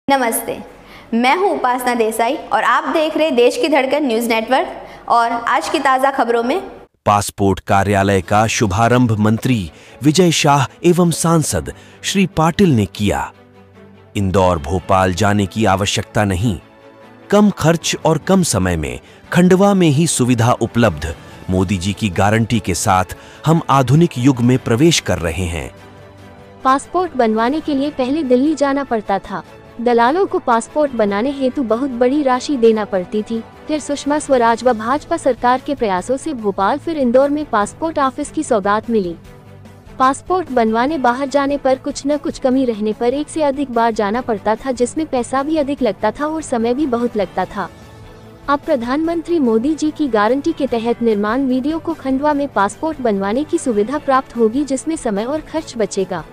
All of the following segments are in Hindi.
नमस्ते, मैं हूं उपासना देसाई और आप देख रहे देश की धड़कन न्यूज नेटवर्क। और आज की ताजा खबरों में पासपोर्ट कार्यालय का शुभारंभ मंत्री विजय शाह एवं सांसद श्री पाटिल ने किया। इंदौर भोपाल जाने की आवश्यकता नहीं, कम खर्च और कम समय में खंडवा में ही सुविधा उपलब्ध। मोदी जी की गारंटी के साथ हम आधुनिक युग में प्रवेश कर रहे हैं। पासपोर्ट बनवाने के लिए पहले दिल्ली जाना पड़ता था। दलालों को पासपोर्ट बनाने हेतु बहुत बड़ी राशि देना पड़ती थी। फिर सुषमा स्वराज व भाजपा सरकार के प्रयासों से भोपाल फिर इंदौर में पासपोर्ट ऑफिस की सौगात मिली। पासपोर्ट बनवाने बाहर जाने पर कुछ न कुछ कमी रहने पर एक से अधिक बार जाना पड़ता था, जिसमें पैसा भी अधिक लगता था और समय भी बहुत लगता था। अब प्रधानमंत्री मोदी जी की गारंटी के तहत निर्माण वीडियो को खंडवा में पासपोर्ट बनवाने की सुविधा प्राप्त होगी, जिसमें समय और खर्च बचेगा।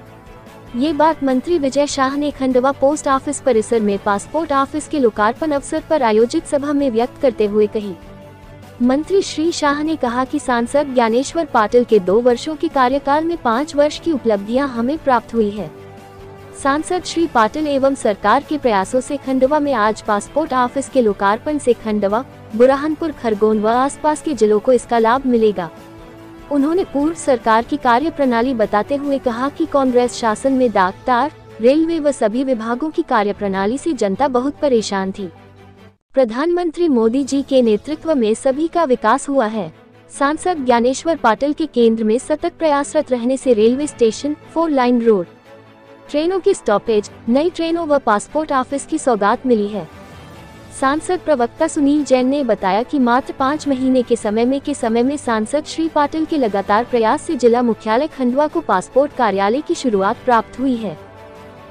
ये बात मंत्री विजय शाह ने खंडवा पोस्ट ऑफिस परिसर में पासपोर्ट ऑफिस के लोकार्पण अवसर पर आयोजित सभा में व्यक्त करते हुए कही। मंत्री श्री शाह ने कहा कि सांसद ज्ञानेश्वर पाटिल के 2 वर्षों के कार्यकाल में 5 वर्ष की उपलब्धियां हमें प्राप्त हुई है। सांसद श्री पाटिल एवं सरकार के प्रयासों से खंडवा में आज पासपोर्ट ऑफिस के लोकार्पण से खंडवा, बुरहानपुर, खरगोन व आसपास के जिलों को इसका लाभ मिलेगा। उन्होंने पूर्व सरकार की कार्य प्रणाली बताते हुए कहा कि कांग्रेस शासन में डाक, तार, रेलवे व सभी विभागों की कार्य प्रणाली से जनता बहुत परेशान थी। प्रधानमंत्री मोदी जी के नेतृत्व में सभी का विकास हुआ है। सांसद ज्ञानेश्वर पाटिल के केंद्र में सतत प्रयासरत रहने से रेलवे स्टेशन, 4 लाइन रोड, ट्रेनों की स्टॉपेज, नई ट्रेनों व पासपोर्ट ऑफिस की सौगात मिली है। सांसद प्रवक्ता सुनील जैन ने बताया कि मात्र 5 महीने के समय में सांसद श्री पाटिल के लगातार प्रयास से जिला मुख्यालय खंडवा को पासपोर्ट कार्यालय की शुरुआत प्राप्त हुई है।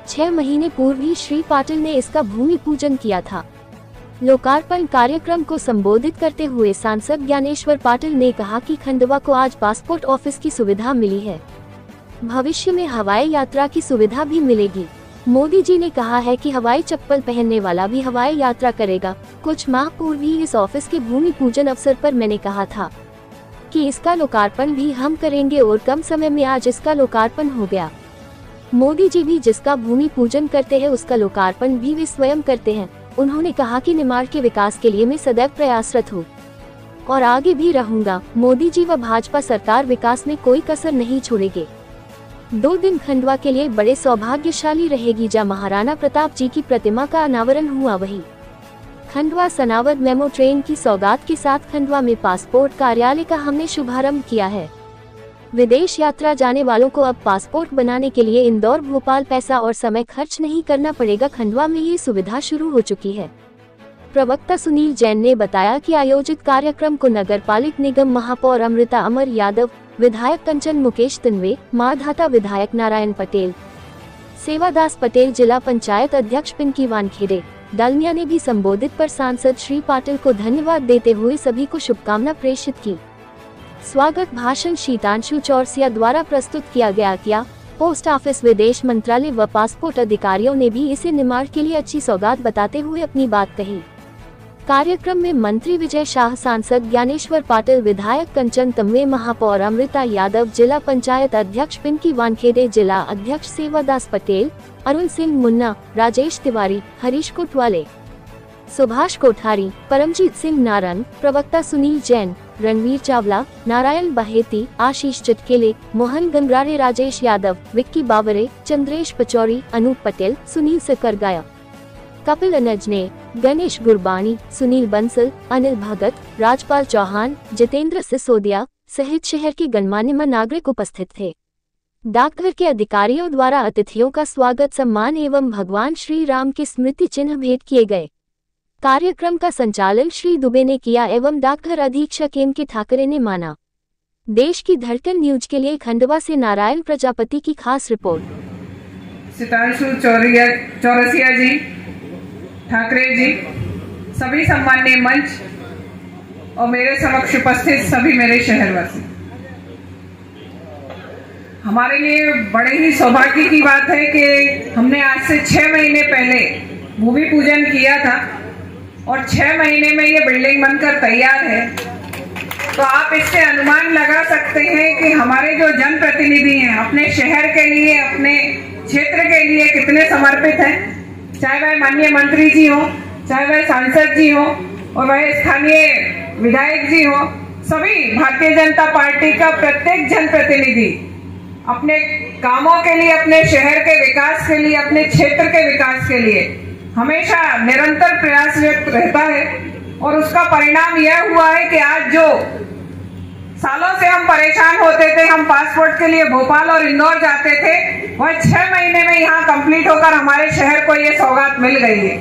6 महीने पूर्व ही श्री पाटिल ने इसका भूमि पूजन किया था। लोकार्पण कार्यक्रम को संबोधित करते हुए सांसद ज्ञानेश्वर पाटिल ने कहा कि खंडवा को आज पासपोर्ट ऑफिस की सुविधा मिली है। भविष्य में हवाई यात्रा की सुविधा भी मिलेगी। मोदी जी ने कहा है कि हवाई चप्पल पहनने वाला भी हवाई यात्रा करेगा। कुछ माह पूर्व ही इस ऑफिस के भूमि पूजन अवसर पर मैंने कहा था कि इसका लोकार्पण भी हम करेंगे और कम समय में आज इसका लोकार्पण हो गया। मोदी जी भी जिसका भूमि पूजन करते हैं उसका लोकार्पण भी वे स्वयं करते हैं। उन्होंने कहा कि निमाड़ के विकास के लिए मैं सदैव प्रयासरत हूँ और आगे भी रहूंगा। मोदी जी व भाजपा सरकार विकास में कोई कसर नहीं छोड़ेगी। 2 दिन खंडवा के लिए बड़े सौभाग्यशाली रहेगी। जहाँ महाराणा प्रताप जी की प्रतिमा का अनावरण हुआ, वही खंडवा सनावद मेमो ट्रेन की सौगात के साथ खंडवा में पासपोर्ट कार्यालय का हमने शुभारंभ किया है। विदेश यात्रा जाने वालों को अब पासपोर्ट बनाने के लिए इंदौर, भोपाल पैसा और समय खर्च नहीं करना पड़ेगा। खंडवा में ये सुविधा शुरू हो चुकी है। प्रवक्ता सुनील जैन ने बताया कि आयोजित कार्यक्रम को नगर पालिक निगम महापौर अमृता अमर यादव, विधायक कंचन मुकेश तिनवे, माधाता विधायक नारायण पटेल, सेवादास पटेल, जिला पंचायत अध्यक्ष पिंकी वानखेड़े, डालमिया ने भी संबोधित पर सांसद श्री पाटिल को धन्यवाद देते हुए सभी को शुभकामना प्रेषित की। स्वागत भाषण शीतांशु चौरसिया द्वारा प्रस्तुत किया गया। पोस्ट ऑफिस, विदेश मंत्रालय व पासपोर्ट अधिकारियों ने भी इसे निमाड़ के लिए अच्छी सौगात बताते हुए अपनी बात कही। कार्यक्रम में मंत्री विजय शाह, सांसद ज्ञानेश्वर पाटिल, विधायक कंचन तिनवे, महापौर अमृता यादव, जिला पंचायत अध्यक्ष पिंकी वानखेड़े, जिला अध्यक्ष सेवादास पटेल, अरुण सिंह मुन्ना, राजेश तिवारी, हरीश कोटवाले, सुभाष कोठारी, परमजीत सिंह नारन, प्रवक्ता सुनील जैन, रणवीर चावला, नारायण बहेती, आशीष चिटकेले, मोहन गंगरारे, राजेश यादव, विक्की बावरे, चंद्रेश पचौरी, अनूप पटेल, सुनील सिकरगाया, कपिल अनजने, गणेश गुरबानी, सुनील बंसल, अनिल भगत, राजपाल चौहान, जितेंद्र सिसोदिया सहित शहर के गणमान्य नागरिक उपस्थित थे। डाकघर के अधिकारियों द्वारा अतिथियों का स्वागत, सम्मान एवं भगवान श्री राम के स्मृति चिन्ह भेंट किए गए। कार्यक्रम का संचालन श्री दुबे ने किया एवं डाकघर अधीक्षक एम के ठाकरे ने माना। देश की धड़कन न्यूज के लिए खंडवा से नारायण प्रजापति की खास रिपोर्ट। शीतांशु चौरसिया जी, ठाकरे जी, सभी सम्माननीय मंच और मेरे समक्ष उपस्थित सभी मेरे शहरवासी, हमारे लिए बड़े ही सौभाग्य की बात है कि हमने आज से 6 महीने पहले भूमि पूजन किया था और 6 महीने में ये बिल्डिंग बनकर तैयार है। तो आप इससे अनुमान लगा सकते हैं कि हमारे जो जनप्रतिनिधि हैं अपने शहर के लिए, अपने क्षेत्र के लिए कितने समर्पित हैं। चाहे वह माननीय मंत्री जी हो, चाहे वह सांसद जी हो और वह स्थानीय विधायक जी हो, सभी भारतीय जनता पार्टी का प्रत्येक जनप्रतिनिधि अपने कामों के लिए, अपने शहर के विकास के लिए, अपने क्षेत्र के विकास के लिए हमेशा निरंतर प्रयासरत रहता है। और उसका परिणाम यह हुआ है कि आज जो सालों से हम परेशान होते थे, हम पासपोर्ट के लिए भोपाल और इंदौर जाते थे, वह 6 महीने में यहाँ कंप्लीट होकर हमारे शहर को ये सौगात मिल गई है।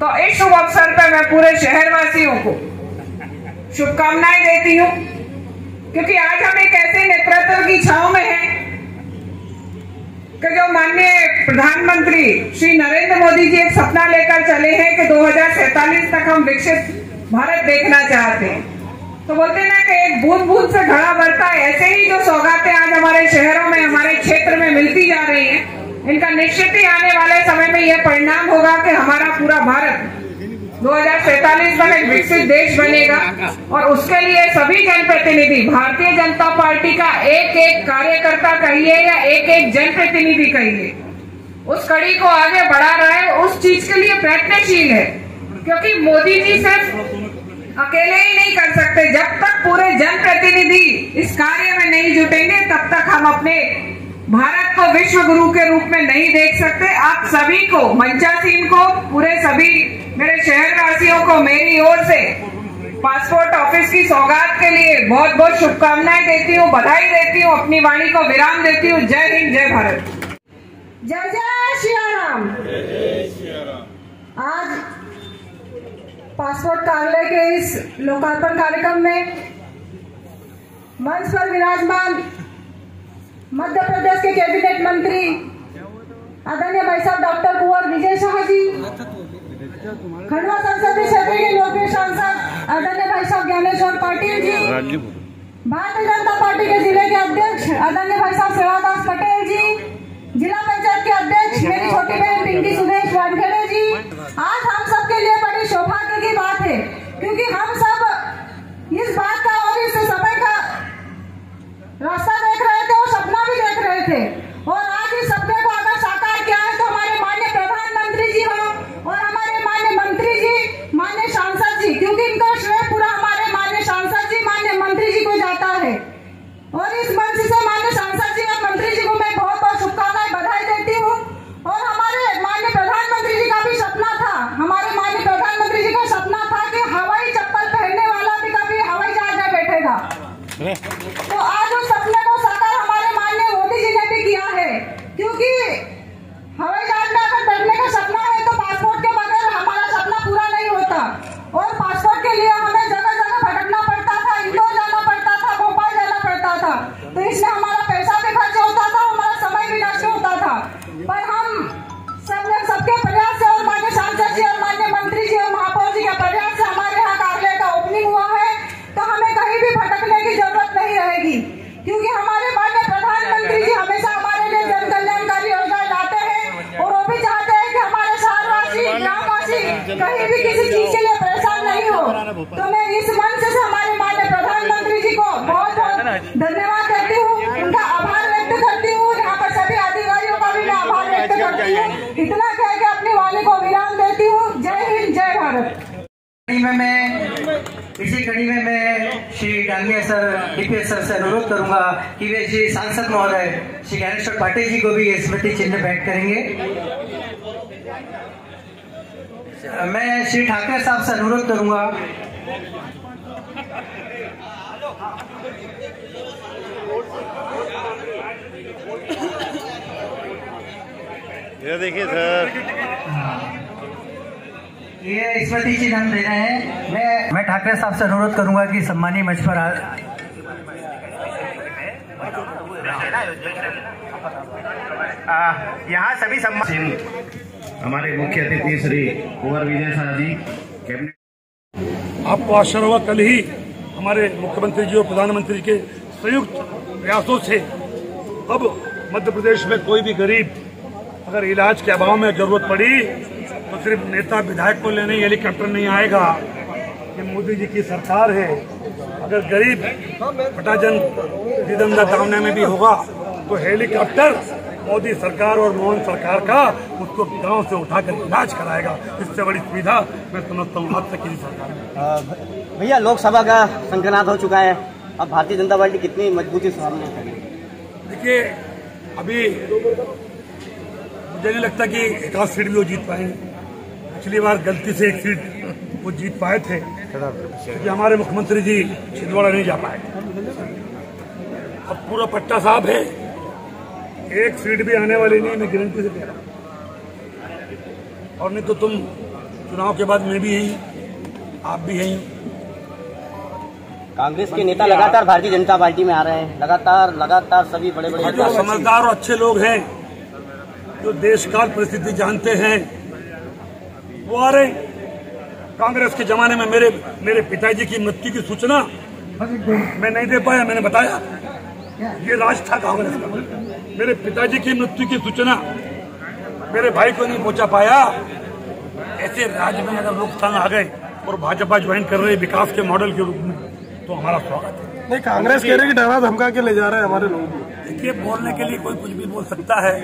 तो इस शुभ अवसर पर मैं पूरे शहरवासियों को शुभकामनाएं देती हूँ, क्योंकि आज हम एक ऐसे नेतृत्व की छांव में हैं कि जो माननीय प्रधानमंत्री श्री नरेंद्र मोदी जी एक सपना लेकर चले हैं कि 2047 तक हम विकसित भारत देखना चाहते हैं। तो बोलते ना कि एक बूंद बूंद से घड़ा भरता है, ऐसे ही जो सौगातें आज हमारे शहरों में, हमारे क्षेत्र में मिलती जा रही हैं, इनका निश्चित ही आने वाले समय में यह परिणाम होगा कि हमारा पूरा भारत 2047 में एक विकसित देश बनेगा। और उसके लिए सभी जनप्रतिनिधि, भारतीय जनता पार्टी का एक एक कार्यकर्ता कहिए या एक एक जनप्रतिनिधि कहिए, उस कड़ी को आगे बढ़ा रहा है, उस चीज के लिए प्रयत्नशील है। क्योंकि मोदी जी सिर्फ अकेले ही नहीं कर सकते, जब तक पूरे जनप्रतिनिधि इस कार्य में नहीं जुटेंगे तब तक हम अपने भारत को विश्व गुरु के रूप में नहीं देख सकते। आप सभी को, मंचासीन को, पूरे सभी मेरे शहरवासियों को मेरी ओर से पासपोर्ट ऑफिस की सौगात के लिए बहुत बहुत शुभकामनाएं देती हूँ, बधाई देती हूँ, अपनी वाणी को विराम देती हूँ। जय हिंद, जय भारत। जय जय श्री राम। आज पासपोर्ट कार्यालय के इस लोकार्पण कार्यक्रम में मंच पर विराजमान मध्य प्रदेश के कैबिनेट मंत्री आदरणीय भाई साहब डॉक्टर कुंवर विजय शाह जी, खंडवा संसदीय क्षेत्र के लोकप्रिय सांसद आदरणीय भाई साहब ज्ञानेश्वर पाटिल जी, भारतीय जनता पार्टी के जिले के अध्यक्ष आदरणीय भाई साहब सेवादास पटेल जी, जिला पंचायत के अध्यक्ष मेरी छोटी बहन पिंकी सुदेश वानखेड़े जी। आज हम सबके लिए बड़ी सौभाग्य की बात है, क्योंकि हम सब इस बात का और इस समय का रास्ता देख रहे थे और सपना भी देख रहे थे। और आज इस सपने को अगर साकार किया है तो हमारे माननीय प्रधानमंत्री जी हो और हमारे माननीय मंत्री जी, माननीय सांसद जी, क्योंकि इनका श्रेय पूरा हमारे माननीय सांसद जी, माननीय मंत्री जी को जाता है। और इस मंच से माननीय सांसद जी और मंत्री जी को मैं बहुत बहुत शुभकामनाएं, बधाई देती हूँ। और हमारे माननीय प्रधानमंत्री जी का भी सपना था, हमारे माननीय प्रधानमंत्री जी का सपना था कि हवाई चप्पल पहनने वाला भी कभी हवाई जहाज में बैठेगा। तो आज उस सपने को साकार हमारे माननीय मोदी जी ने भी किया है, क्योंकि हवाई जहाज में अगर बैठने का सपना है तो पासपोर्ट के बगैर हमारा सपना पूरा नहीं होता। और पासपोर्ट के लिए हमें जगह जगह भटकना पड़ता था, इंदौर जाना पड़ता था, भोपाल जाना पड़ता था, तो इसमें हमारा पैसा भी खर्च होता था, हमारा समय भी नष्ट होता था। पर हम सबके प्रयास से और माननीय सांसद जी और माननीय मंत्री जी और महापौर जी के प्रयास से हमारे यहाँ कार्यालय का ओपनिंग हुआ है, तो हमें कहीं भी भटकने की जरूरत नहीं रहेगी, क्योंकि हमारे माननीय प्रधानमंत्री जी हमेशा हमारे लिए जन कल्याणकारी योजना लाते हैं। और वो भी चाहते हैं कि हमारे शहरवासी, ग्रामवासी कहीं भी किसी चीज के लिए परेशान नहीं हो। तो मैं इस मंच से हमारे माननीय प्रधानमंत्री जी को बहुत बहुत धन्यवाद देती हूँ, उनका आभार व्यक्त करती हूँ। यहाँ पर सभी अधिकारियों का भी मैं आभार व्यक्त करती हूँ। इतना कह के अपनी वाणी को विराम देती हूँ। जय हिंद, जय भारत। इसी कड़ी में मैं Shri Dalmia sir, DPS sir से अनुरोध करूंगा कि वे श्री सांसद महोदय श्री ज्ञानेश्वर पाटिल जी को भी स्मृति चिन्ह भेंट करेंगे। मैं श्री ठाकरे साहब से अनुरोध करूंगा। ये देखिए सर, ये स्मृति चिन्ह हम दे रहे हैं। मैं ठाकरे साहब से अनुरोध करूंगा कि सम्मानीय मंच पर यहाँ सभी सम्मान हमारे मुख्य अतिथि श्री कुंवर विजय शाह जी, कैबिनेट। आपको आश्चर्य होगा, कल ही हमारे मुख्यमंत्री जी और प्रधानमंत्री के संयुक्त प्रयासों से अब मध्य प्रदेश में कोई भी गरीब अगर इलाज के अभाव में जरूरत पड़ी तो सिर्फ नेता विधायक को लेने हेलीकॉप्टर नहीं आएगा। ये मोदी जी की सरकार है। अगर गरीब फटाजन दीदमदा दावने में भी होगा तो हेलीकॉप्टर मोदी सरकार और मोहन सरकार का उसको गांव से उठाकर इलाज कराएगा। इससे बड़ी सुविधा मैं समझता हूँ आज तक की सरकार। भैया लोकसभा का संकनाद हो चुका है, अब भारतीय जनता पार्टी कितनी मजबूती से सामने खड़ी है? देखिए, अभी मुझे नहीं लगता कि एक आध सीट भी वो जीत पाएंगे। पिछली बार गलती से एक सीट वो जीत पाए थे क्योंकि हमारे मुख्यमंत्री जी छिंदवाड़ा नहीं जा पाए। अब पूरा पट्टा साफ है, एक सीट भी आने वाली नहीं, मैं गारंटी से कह रहा हूं। और नहीं तो तुम चुनाव के बाद मैं भी यही, आप भी यही। कांग्रेस के नेता लगातार भारतीय जनता पार्टी में आ रहे हैं, लगातार सभी बड़े बड़े जो समझदार और अच्छे लोग हैं, जो देश काल परिस्थिति जानते हैं, वो आ रहे हैं। कांग्रेस के जमाने में मेरे पिताजी की मृत्यु की सूचना मैं नहीं दे पाया, मैंने बताया ये राज था कांग्रेस का। मेरे पिताजी की मृत्यु की सूचना मेरे भाई को नहीं पहुंचा पाया। ऐसे राज्य में अगर लोग संग आ गए और भाजपा ज्वाइन कर रहे विकास के मॉडल के रूप में, तो हमारा स्वागत है। नहीं, कांग्रेस कह रही है कि डरा धमका के ले जा रहे हैं हमारे लोगों को। देखिए, बोलने के लिए कोई कुछ भी बोल सकता है,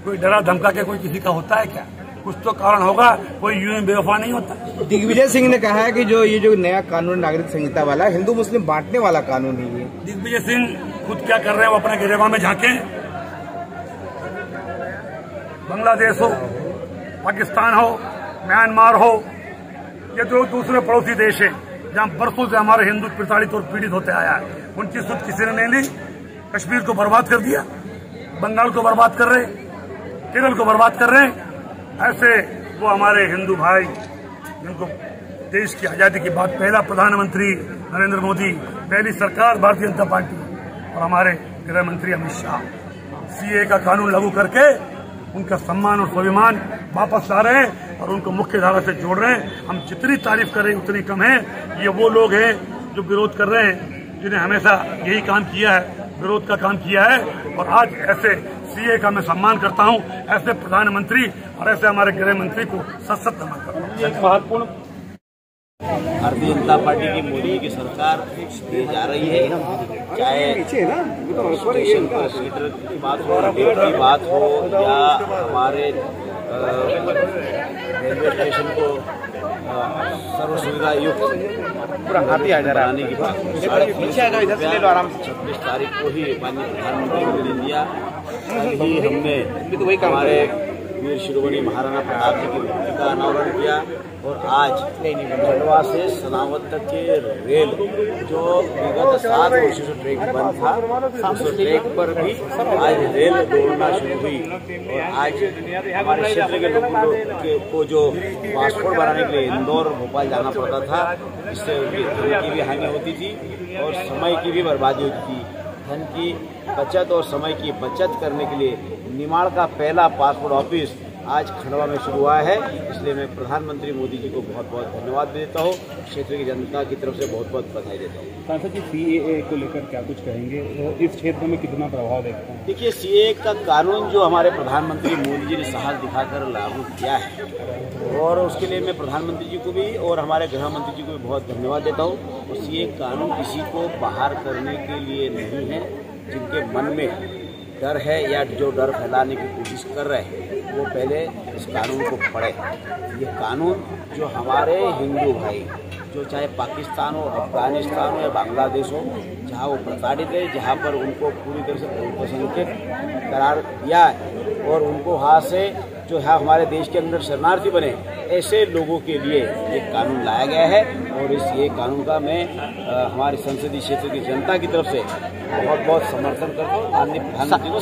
कोई डरा धमका के कोई किसी का होता है क्या? कुछ तो कारण होगा, कोई यूं ही बेवफा नहीं होता। दिग्विजय सिंह ने कहा है कि ये जो नया कानून नागरिक संहिता वाला हिंदू मुस्लिम बांटने वाला कानून है। दिग्विजय सिंह खुद क्या कर रहे हैं वो अपने गिरेबान में झांके। बांग्लादेश हो, पाकिस्तान हो, म्यांमार हो, ये जो दूसरे पड़ोसी देश है जहां बरसों से हमारे हिंदू प्रताड़ित और पीड़ित होते आया है, उनकी सुध किसी ने नहीं ली। कश्मीर को बर्बाद कर दिया, बंगाल को बर्बाद कर रहे, केरल को बर्बाद कर रहे हैं। ऐसे वो हमारे हिंदू भाई जिनको देश की आजादी के बाद पहला प्रधानमंत्री नरेंद्र मोदी, पहली सरकार भारतीय जनता पार्टी और हमारे गृह मंत्री अमित शाह सीए का कानून लागू करके उनका सम्मान और स्वाभिमान वापस ला रहे हैं और उनको मुख्य धारा से जोड़ रहे हैं। हम जितनी तारीफ करें उतनी कम है। ये वो लोग हैं जो विरोध कर रहे हैं, जिन्हें हमेशा यही काम किया है, विरोध का काम किया है। और आज ऐसे सीए का मैं सम्मान करता हूं, ऐसे प्रधानमंत्री और ऐसे हमारे गृह मंत्री को सत नमन करता हूं। महत्वपूर्ण भारतीय जनता पार्टी की मोदी की सरकार जा रही है, चाहे स्टेशन पर सीटर की बात हो, रेल की बात हो, या हमारे रेलवे स्टेशन को सर्व सुविधा युक्त पूरा हाथी बनाने की बात। 26 तारीख को ही माननीय प्रधानमंत्री मोदी ने दिया। ही हमने हमारे वीर शिरोमणि महाराणा प्रताप जी की मूर्ति का अनावरण किया और आज खंडवा से सनावद तक के रेल जो विगत 7 वर्षों से ट्रैक बंद था, उस ट्रैक पर भी आज रेल दौड़ना शुरू हुई। और आज हमारे क्षेत्र के लोगों को जो पासपोर्ट बनाने के लिए इंदौर और भोपाल जाना पड़ता था, इससे उनकी धन की भी हानि होती थी और समय की भी बर्बादी होती थी। धन की बचत और समय की बचत करने के लिए निमाड़ का पहला पासपोर्ट ऑफिस आज खंडवा में शुरू हुआ है। इसलिए मैं प्रधानमंत्री मोदी जी को बहुत बहुत धन्यवाद देता हूँ, क्षेत्र की जनता की तरफ से बहुत बहुत बधाई देता हूँ। सांसद जी, सीएए को लेकर क्या कुछ कहेंगे, इस क्षेत्र में कितना प्रभाव देखते हैं? देखिए, सीएए का कानून जो हमारे प्रधानमंत्री मोदी जी ने साहस दिखाकर लागू किया है और उसके लिए मैं प्रधानमंत्री जी को भी और हमारे गृह मंत्री जी को भी बहुत धन्यवाद देता हूँ। और सीएए कानून किसी को बाहर करने के लिए नहीं है। जिनके मन में डर है या जो डर फैलाने की कोशिश कर रहे हैं, वो पहले इस कानून को पढ़े। ये कानून जो हमारे हिंदू भाई, जो चाहे पाकिस्तान हो, अफगानिस्तान हो या बांग्लादेश हो, जहाँ वो प्रताड़ित है, जहाँ पर उनको पूरी तरह से अल्पसंख्यक करार दिया है और उनको वहाँ से जो है हमारे देश के अंदर शरणार्थी बने, ऐसे लोगों के लिए ये कानून लाया गया है। और ये कानून का मैं हमारे संसदीय क्षेत्र की जनता की तरफ से बहुत बहुत समर्थन करता हूँ। माननीय प्रधानमंत्री को